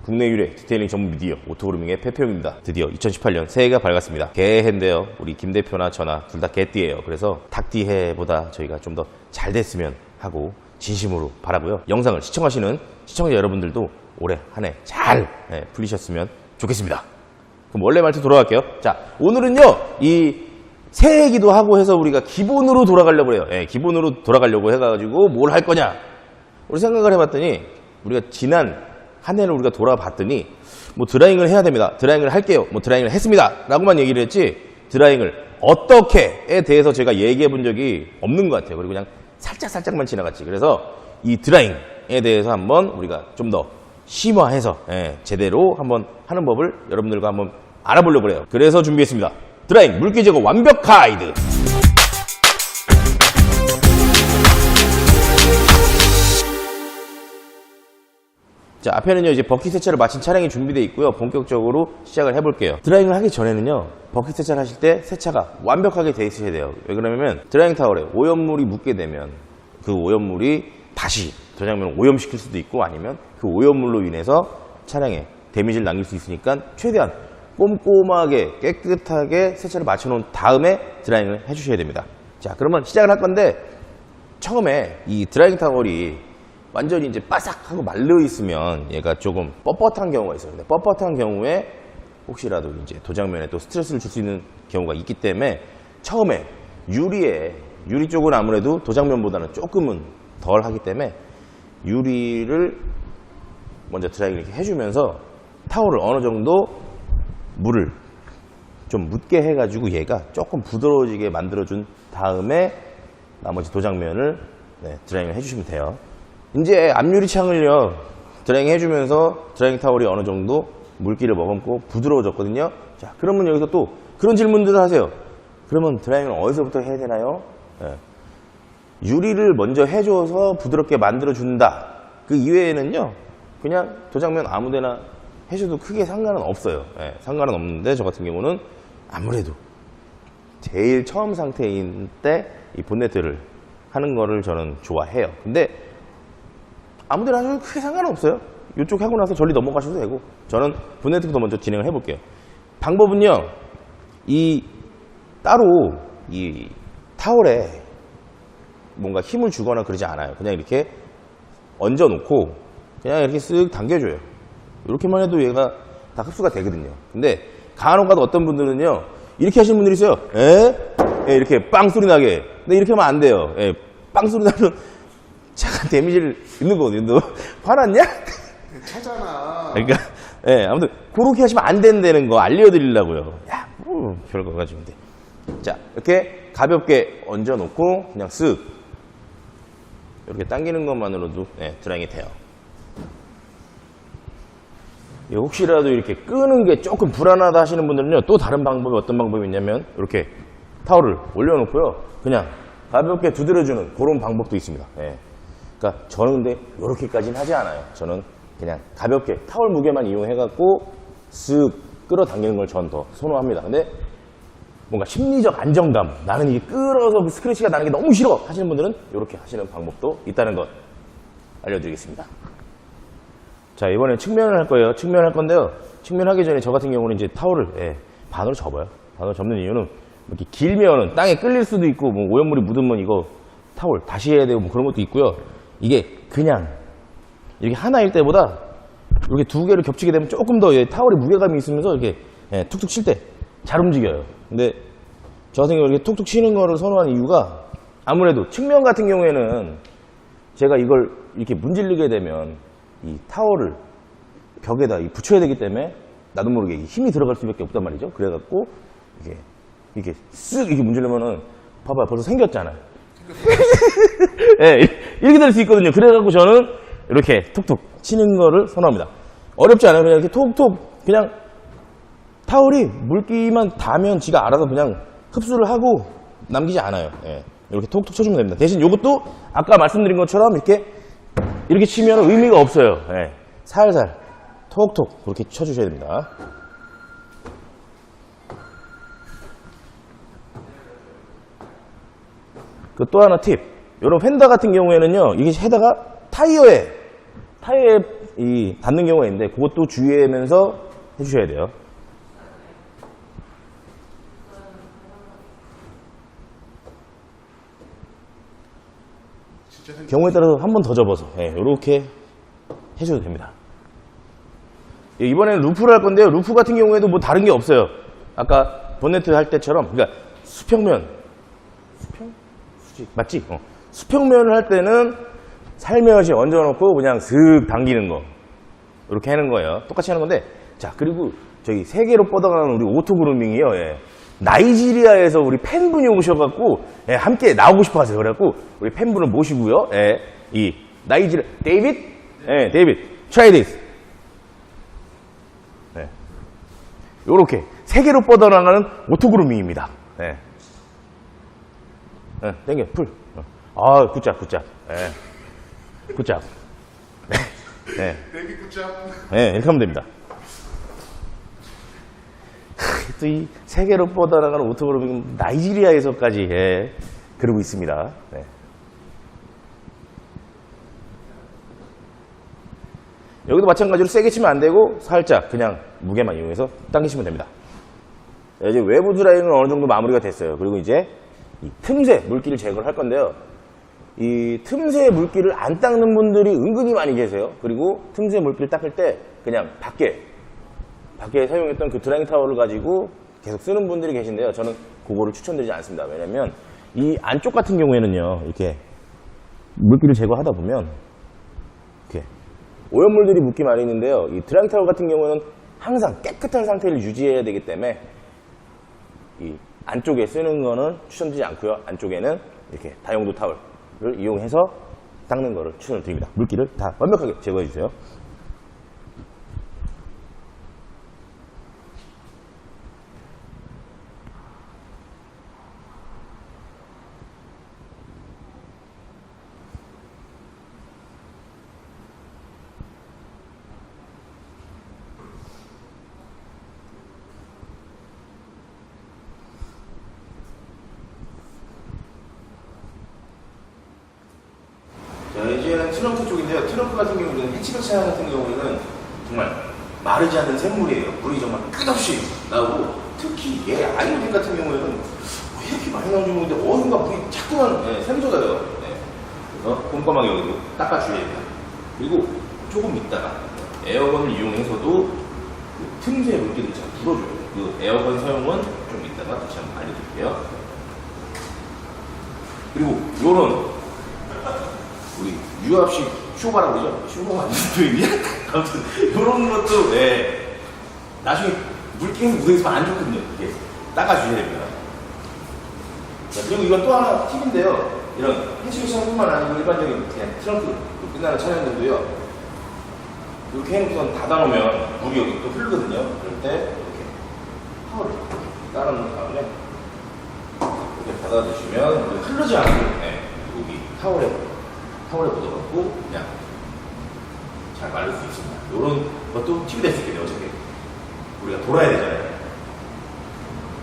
국내 유래 디테일링 전문 미디어 오토그루밍의 페페용입니다. 드디어 2018년 새해가 밝았습니다. 개해인데요. 우리 김 대표나 저나 둘 다 개띠예요. 그래서 닭띠해보다 저희가 좀 더 잘 됐으면 하고 진심으로 바라고요. 영상을 시청하시는 시청자 여러분들도 올해 한 해 잘 풀리셨으면 좋겠습니다. 그럼 원래 말투 돌아갈게요. 자, 오늘은요, 이 새해기도 하고 해서 우리가 기본으로 돌아가려고 해요. 기본으로 돌아가려고 해가지고 뭘 할 거냐? 우리 생각을 해봤더니 우리가 지난 한 해를 우리가 돌아봤더니 뭐 드라잉을 해야 됩니다. 드라잉을 할게요. 뭐 드라잉을 했습니다. 라고만 얘기를 했지 드라잉을 어떻게에 대해서 제가 얘기해 본 적이 없는 것 같아요. 그리고 그냥 살짝만 지나갔지. 그래서 이 드라잉에 대해서 한번 우리가 좀 더 심화해서 제대로 한번 하는 법을 여러분들과 한번 알아보려고 해요. 그래서 준비했습니다. 드라잉 물기 제거 완벽 가이드. 자, 앞에는요 이제 버킷 세차를 마친 차량이 준비되어 있고요. 본격적으로 시작을 해볼게요. 드라잉을 하기 전에는요 버킷 세차를 하실 때 세차가 완벽하게 돼 있으셔야 돼요. 왜 그러냐면 드라잉 타월에 오염물이 묻게 되면 그 오염물이 다시 도장면을 오염시킬 수도 있고 아니면 그 오염물로 인해서 차량에 데미지를 남길 수 있으니까 최대한 꼼꼼하게 깨끗하게 세차를 마쳐놓은 다음에 드라잉을 해주셔야 됩니다. 자, 그러면 시작을 할 건데 처음에 이 드라잉 타월이 완전히 이제 바삭하고 말려 있으면 얘가 조금 뻣뻣한 경우가 있어요. 근데 뻣뻣한 경우에 혹시라도 이제 도장면에 또 스트레스를 줄 수 있는 경우가 있기 때문에 처음에 유리 쪽은 아무래도 도장면보다는 조금은 덜 하기 때문에 유리를 먼저 드라이를 이렇게 해주면서 타월을 어느 정도 물을 좀 묻게 해가지고 얘가 조금 부드러워지게 만들어준 다음에 나머지 도장면을 드라이를 해주시면 돼요. 이제 앞유리 창을요 드라이잉 해주면서 드라이잉 타월이 어느 정도 물기를 머금고 부드러워졌거든요. 자, 그러면 여기서 또 그런 질문들을 하세요. 그러면 드라이잉을 어디서부터 해야 되나요? 유리를 먼저 해줘서 부드럽게 만들어준다. 그 이외에는요 그냥 도장면 아무데나 해줘도 크게 상관은 없어요. 상관은 없는데 저 같은 경우는 아무래도 제일 처음 상태인 때 이 본네트를 하는 거를 저는 좋아해요. 근데 아무데나 하셔도 크게 상관은 없어요. 이쪽 하고 나서 저리 넘어가셔도 되고 저는 본네트부터 먼저 진행을 해볼게요. 방법은요 따로 이 타월에 뭔가 힘을 주거나 그러지 않아요. 그냥 이렇게 얹어놓고 그냥 이렇게 쓱 당겨줘요. 이렇게만 해도 얘가 다 흡수가 되거든요. 근데 간혹가다 어떤 분들은요 이렇게 하시는 분들이 있어요. 이렇게 빵 소리 나게. 근데 이렇게 하면 안 돼요. 빵 소리 나면 차가 데미지를 입는 거거든요. 너 화났냐? 차잖아. 그러니까 아무튼 그렇게 하시면 안 된다는 거 알려드리려고요. 야, 뭐 별거 가지고 돼. 자, 이렇게 가볍게 얹어놓고 그냥 쓱 이렇게 당기는 것만으로도 드라잉이 돼요. 혹시라도 이렇게 끄는 게 조금 불안하다 하시는 분들은요 또 다른 방법이 어떤 방법이 있냐면 이렇게 타월을 올려놓고요 그냥 가볍게 두드려주는 그런 방법도 있습니다. 그러니까 저는 근데 이렇게까지는 하지 않아요. 저는 그냥 가볍게 타월 무게만 이용해갖고 쓱 끌어당기는 걸 전 더 선호합니다. 근데 뭔가 심리적 안정감, 나는 이게 끌어서 스크래치가 나는 게 너무 싫어 하시는 분들은 이렇게 하시는 방법도 있다는 것 알려드리겠습니다. 자, 이번엔 측면을 할 거예요. 측면을 할 건데요. 측면 하기 전에 저 같은 경우는 이제 타월을 반으로 접어요. 반으로 접는 이유는 이렇게 길면은 땅에 끌릴 수도 있고 뭐 오염물이 묻으면 이거 타월 다시 해야 되고 뭐 그런 것도 있고요. 이게 그냥 이렇게 하나일 때보다 이렇게 두 개를 겹치게 되면 조금 더 타월이 무게감이 있으면서 이렇게 툭툭 칠 때 잘 움직여요. 근데 저 같은 경우 이렇게 툭툭 치는 거를 선호하는 이유가 아무래도 측면 같은 경우에는 제가 이걸 이렇게 문지르게 되면 이 타월을 벽에다 붙여야 되기 때문에 나도 모르게 힘이 들어갈 수밖에 없단 말이죠. 그래갖고 이게 쓱 이렇게 문지르면은 봐봐요 벌써 생겼잖아요. 이렇게 될 수 있거든요. 그래갖고 저는 이렇게 톡톡 치는 거를 선호합니다. 어렵지 않아요. 그냥 이렇게 톡톡 그냥 타월이 물기만 닿으면 지가 알아서 그냥 흡수를 하고 남기지 않아요. 이렇게 톡톡 쳐주면 됩니다. 대신 이것도 아까 말씀드린 것처럼 이렇게 치면 의미가 없어요. 살살 톡톡 그렇게 쳐주셔야 됩니다. 그 또 하나 팁. 이런 펜더 같은 경우에는요, 이게 헤더가 타이어에 타이어에 닿는 경우가 있는데 그것도 주의하면서 해주셔야 돼요. 경우에 따라서 한 번 더 접어서 이렇게 해줘도 됩니다. 이번에는 루프를 할 건데요. 루프 같은 경우에도 뭐 다른 게 없어요. 아까 본네트 할 때처럼, 그러니까 수평면, 맞지? 수평면을 할 때는 살며시 얹어놓고 그냥 슥 당기는 거, 이렇게 하는 거예요. 똑같이 하는 건데, 자, 그리고 저기 세계로 뻗어가는 우리 오토그루밍이요. 나이지리아에서 우리 팬분이 오셔갖고 함께 나오고 싶어 하세요. 그래갖고 우리 팬분을 모시고요. 이 나이지리아 데이빗? 데이빗. Try this. 요렇게 세계로 뻗어나가는 오토그루밍입니다. 땡겨, 풀. 아, 굿잡. 굿잡. 데이빗 굿잡. 이렇게 하면 됩니다. 또 이 세계로 뻗어나가는 오토그루밍 나이지리아에서까지 그러고 있습니다. 여기도 마찬가지로 세게 치면 안 되고 살짝 그냥 무게만 이용해서 당기시면 됩니다. 이제 외부 드라이는 어느 정도 마무리가 됐어요. 그리고 이제 이 틈새 물기를 제거를 할 건데요. 이 틈새 물기를 안 닦는 분들이 은근히 많이 계세요. 그리고 틈새 물기를 닦을 때 그냥 밖에 사용했던 그 드라이잉 타월을 가지고 계속 쓰는 분들이 계신데요. 저는 그거를 추천드리지 않습니다. 왜냐면 이 안쪽 같은 경우에는요, 이렇게 물기를 제거하다 보면 이렇게 오염물들이 묻기 마련인데요. 이 드라이잉 타월 같은 경우는 항상 깨끗한 상태를 유지해야 되기 때문에 이 안쪽에 쓰는 거는 추천드리지 않고요. 안쪽에는 이렇게 다용도 타월을 이용해서 닦는 거를 추천을 드립니다. 물기를 다 완벽하게 제거해 주세요. 자, 이제는 트렁크 쪽인데요. 트렁크 같은 경우는 해치백 차량 같은 경우에는 정말 마르지 않는 샘물이에요. 물이 정말 끝없이 나오고, 특히 얘 아이오딘 같은 경우에는 왜 이렇게 많이 나오는지 모르겠는데 어딘가 물이 자꾸만 샘솟아요. 그래서 꼼꼼하게 여기도 닦아줘야 됩니다. 그리고 조금 있다가 에어건을 이용해서도 그 틈새 물기를 잘 풀어줘요. 그 에어건 사용은 좀 이따가 다시 한번 알려드릴게요. 그리고 요런 우리 유압식 쇼바라고 그러죠? 쇼바가 아니는 표현이야? 아무튼 이런 것도 나중에 물기가 묻어있으면 안 좋거든요. 이렇게 닦아주셔야 됩니다. 자, 그리고 이건 또 하나 팁인데요. 이런 해치기 차량뿐만 아니고 일반적인 그냥 트렁크 끝나는 차량들도요. 이렇게 해놓고선 닫아놓으면 물이 여기 또 흐르거든요. 그럴 때 이렇게 타월을 따라놓은 다음에 이렇게 닫아주시면 물이 흐르지 않고 여기 타월에 묻어갖고 그냥 잘 마를 수 있습니다. 이런 것도 팁이 될 수 있겠네요. 어차피 우리가 돌아야 되잖아요.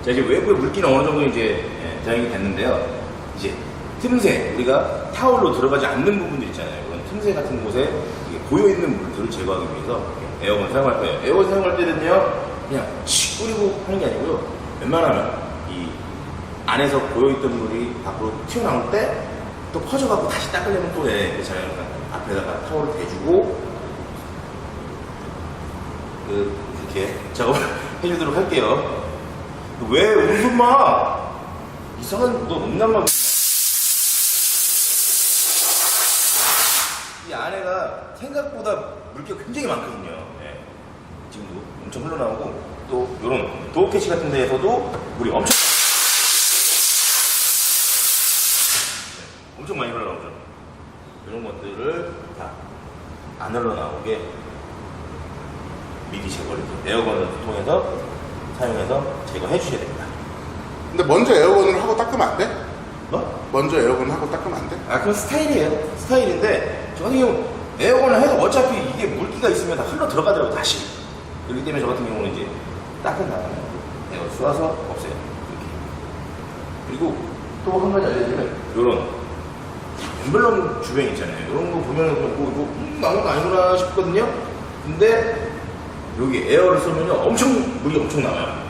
자, 이제 외부의 물기는 어느 정도 이제 자행이 됐는데요. 이제 틈새, 우리가 타월로 들어가지 않는 부분들 있잖아요. 그런 틈새 같은 곳에 고여 있는 물들을 제거하기 위해서 에어건 사용할 거예요. 에어건 사용할 때는요, 그냥 칙 뿌리고 하는 게 아니고요. 웬만하면 이 안에서 고여 있던 물이 밖으로 튀어나올 때 또 퍼져갖고 다시 닦으려면 또 그렇잖아요. 앞에다가 타월을 대주고 이렇게 작업을 해주도록 할게요. 왜 웃음마? 이상한 너 음란마. 이 안에가 생각보다 물기가 굉장히 많거든요. 지금도 엄청 흘러나오고 또 이런 도어 캐치 같은 데에서도 물이 엄청 많이 흘러나오죠. 이런 것들을 다 안 흘러나오게 미리 제거를 에어건을 통해서 사용해서 제거해 주셔야 됩니다. 근데 먼저 에어건을 하고 닦으면 안 돼? 뭐? 먼저 에어건을 하고 닦으면 안 돼? 그건 스타일이에요. 스타일인데 저 같은 경우는 에어건을 해서 어차피 이게 물기가 있으면 다 흘러 들어가더라고 다시. 그렇기 때문에 저 같은 경우는 이제 닦은 다음에 에어 쏘아서 없애요. 이렇게. 그리고 또 한 가지 알려드리면 이런 엠블럼 주변 있잖아요. 이런 거 보면은 그냥 이거 나온 거 아니구나 싶거든요. 근데 여기 에어를 쏘면요 물이 엄청 나와요.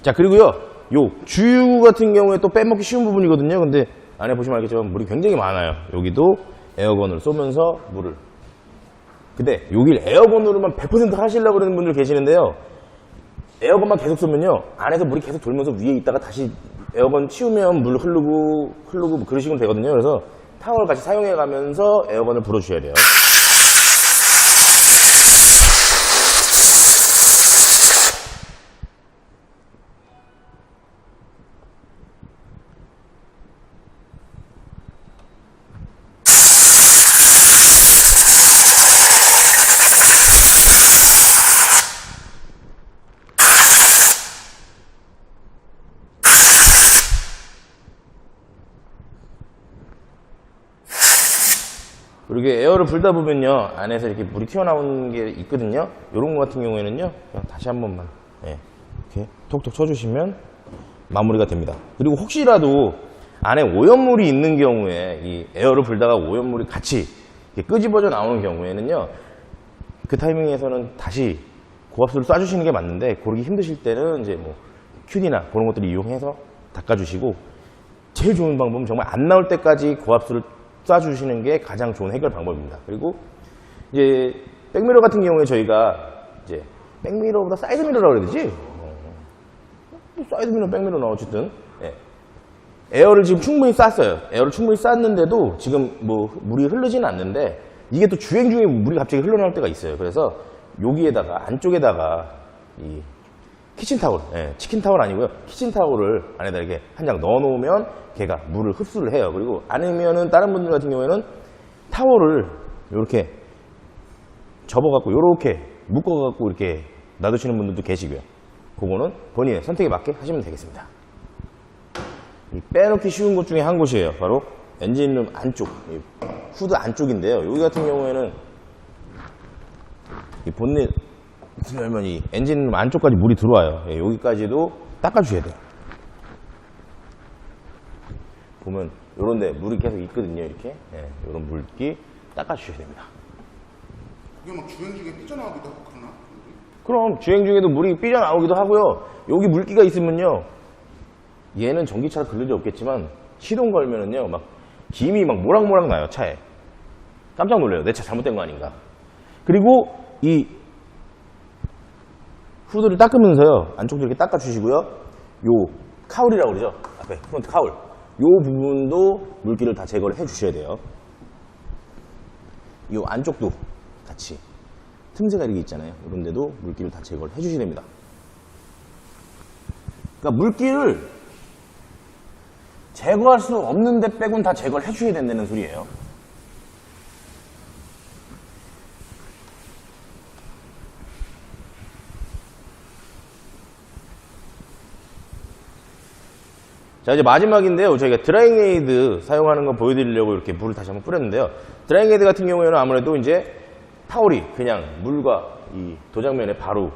자, 그리고요, 요 주유 같은 경우에 또 빼먹기 쉬운 부분이거든요. 근데 안에 보시면 알겠지만 물이 굉장히 많아요. 여기도 에어건을 쏘면서 물을. 근데 여길 에어건으로만 100% 하시려고 그러는 분들 계시는데요. 에어건만 계속 쏘면요, 안에서 물이 계속 돌면서 위에 있다가 다시 에어건 치우면 물 흐르고 뭐 그러시면 되거든요. 그래서 타월 같이 사용해 가면서 에어건을 불어주셔야 돼요. 그리고 에어를 불다 보면요, 안에서 이렇게 물이 튀어나오는 게 있거든요. 이런 거 같은 경우에는요, 그냥 다시 한 번만 이렇게 톡톡 쳐주시면 마무리가 됩니다. 그리고 혹시라도 안에 오염물이 있는 경우에 이 에어를 불다가 오염물이 같이 이렇게 끄집어져 나오는 경우에는요, 그 타이밍에서는 다시 고압수를 쏴주시는 게 맞는데, 고르기 힘드실 때는 이제 뭐 큐디나 그런 것들을 이용해서 닦아주시고, 제일 좋은 방법은 정말 안 나올 때까지 고압수를 쏴주시는 게 가장 좋은 해결 방법입니다. 그리고 이제 백미러 같은 경우에 저희가 이제 백미러보다 사이드미러라고 그래야 되지? 사이드미러, 백미러나 어쨌든 에어를 지금 충분히 쐈어요. 에어를 충분히 쐈는데도 지금 뭐 물이 흐르지는 않는데, 이게 또 주행 중에 물이 갑자기 흘러나올 때가 있어요. 그래서 여기에다가 안쪽에다가 이 키친타올, 치킨타올 아니고요, 키친타올을 안에다 이렇게 한 장 넣어 놓으면 걔가 물을 흡수를 해요. 그리고 아니면은 다른 분들 같은 경우에는 타월을 이렇게 접어갖고 이렇게 묶어갖고 이렇게 놔두시는 분들도 계시고요. 그거는 본인의 선택에 맞게 하시면 되겠습니다. 빼놓기 쉬운 곳 중에 한 곳이에요. 바로 엔진룸 안쪽, 후드 안쪽인데요. 여기 같은 경우에는 이 본넷 열면 이 엔진룸 안쪽까지 물이 들어와요. 여기까지도 닦아주셔야 돼요. 보면 요런데 물이 계속 있거든요. 이렇게 요런 물기 닦아주셔야 됩니다. 그게 막 주행 중에 삐져나오기도 하고 그러나? 그럼 주행 중에도 물이 삐져나오기도 하고요. 여기 물기가 있으면요, 얘는 전기차로 그럴 일 없겠지만 시동 걸면은요, 막 김이 막 모락모락 나요, 차에. 깜짝 놀라요. 내 차 잘못된 거 아닌가. 그리고 이 후드를 닦으면서요, 안쪽도 이렇게 닦아주시고요. 요 카울이라고 그러죠. 앞에 프론트 카울. 요 부분도 물기를 다 제거를 해주셔야 돼요. 요 안쪽도 같이 틈새가 이렇게 있잖아요. 이런 데도 물기를 다 제거를 해주셔야 됩니다. 그러니까 물기를 제거할 수 없는데 빼곤 다 제거를 해주셔야 된다는 소리예요. 자, 이제 마지막인데요. 저희가 드라잉 에이드 사용하는 거 보여드리려고 이렇게 물을 다시 한번 뿌렸는데요. 드라잉 에이드 같은 경우에는 아무래도 이제 타올이 그냥 물과 이 도장면에 바로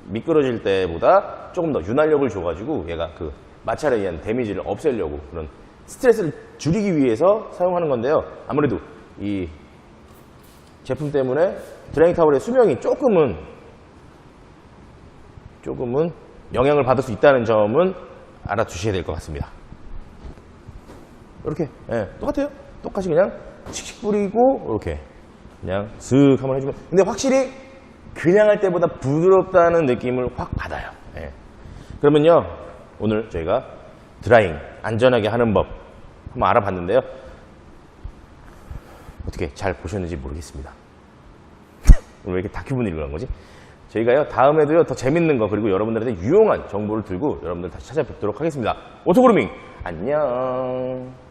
미끄러질 때보다 조금 더 윤활력을 줘가지고 얘가 그 마찰에 의한 데미지를 없애려고 그런 스트레스를 줄이기 위해서 사용하는 건데요. 아무래도 이 제품 때문에 드라잉 타올의 수명이 조금은 영향을 받을 수 있다는 점은 알아두셔야 될 것 같습니다. 이렇게 똑같아요. 똑같이 그냥 칙칙 뿌리고 이렇게 그냥 슥 한번 해주면, 근데 확실히 그냥 할 때보다 부드럽다는 느낌을 확 받아요. 그러면요, 오늘 저희가 드라잉 안전하게 하는 법 한번 알아봤는데요. 어떻게 잘 보셨는지 모르겠습니다. 오늘 왜 이렇게 다큐 분위기로 간 거지? 저희가요, 다음에도요, 더 재밌는 거, 그리고 여러분들한테 유용한 정보를 들고 여러분들 다시 찾아뵙도록 하겠습니다. 오토그루밍, 안녕.